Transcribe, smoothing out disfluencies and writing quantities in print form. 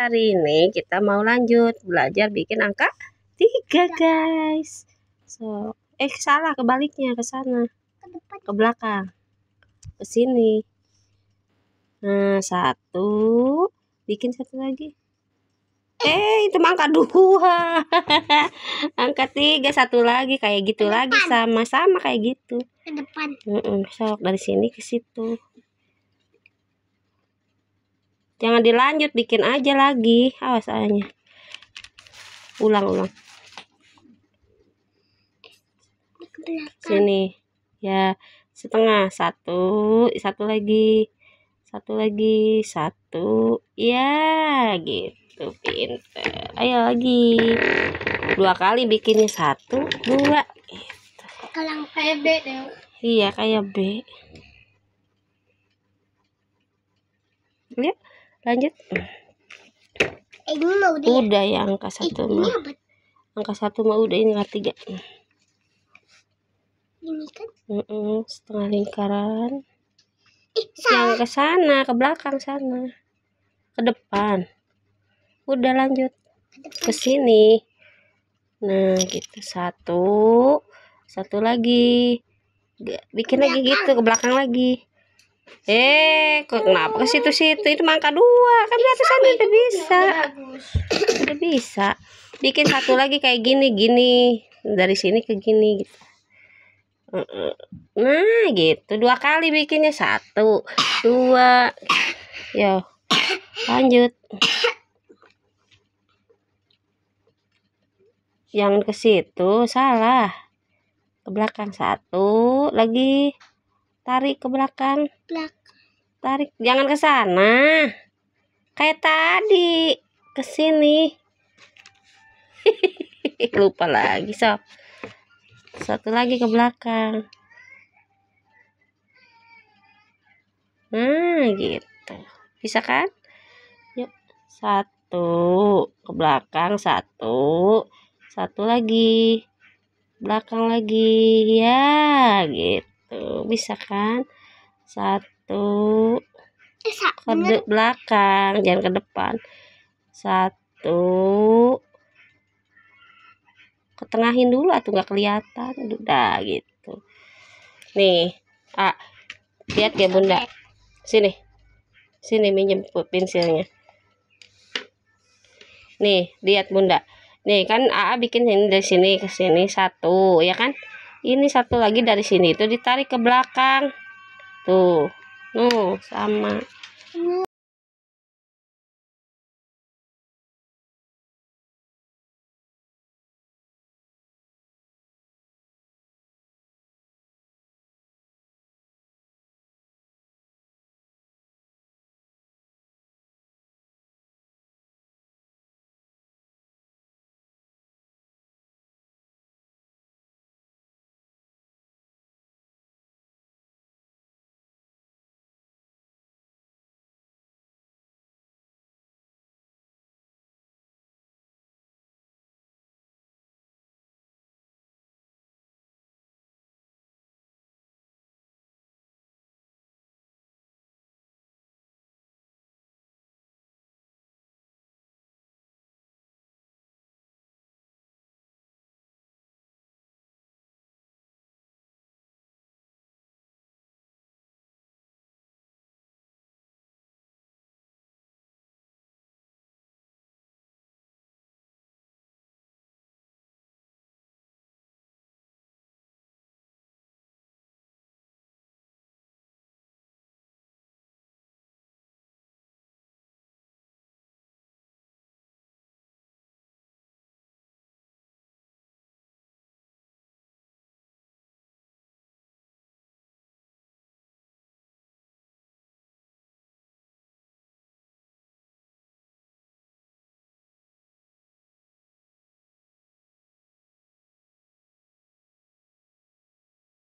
Hari ini kita mau lanjut belajar bikin angka 3, guys. So, salah, kebaliknya ke sana. Ke belakang. Ke sini. Nah, 1. Bikin 1 lagi. Itu angka 2. Angka 3, 1 lagi kayak gitu lagi, sama-sama kayak gitu. Ke depan. Sok dari sini ke situ. Jangan dilanjut, bikin aja lagi. Awas ayahnya. Ulang. Sini. Ya, setengah. 1 lagi. 1. Ya, gitu. Pinter. Ayo lagi. 2 kali bikinnya. 1, 2. Gitu. Kalau kayak B deh. Iya, kayak B. Lihat, lanjut. Ini mau dia. Udah ya angka 1 mah. Angka 1 mah udah, ini angka 3. Ini kan? Setengah lingkaran. Yang ke sana, ke belakang sana. Ke depan. Udah lanjut. Ke sini. Nah, gitu. 1 lagi. Bikin lagi gitu, ke belakang lagi. Kok kenapa ke situ-situ? Itu angka 2. Kan di atas sana udah bisa. Udah bisa. Bikin 1 lagi kayak gini. Dari sini ke gini gitu. Nah, gitu. 2 kali bikinnya. 1, 2. Yo. Lanjut. Yang ke situ salah. Ke belakang. 1 lagi. Tarik ke belakang. Tarik, jangan ke sana. Kayak tadi. Ke sini. Lupa lagi, sob. 1 lagi ke belakang. Nah, gitu. Bisa kan? Yuk. 1 ke belakang. 1 lagi. Belakang lagi. Ya, gitu. Bisa kan? 1 ke belakang, jangan ke depan. 1 ketengahin dulu atau nggak kelihatan. Udah gitu. Nih, lihat ya Bunda. Sini minjem pensilnya. Nih, lihat Bunda. Nih kan bikin ini dari sini ke sini 1, ya kan? Ini 1 lagi dari sini itu ditarik ke belakang. Tuh. Sama.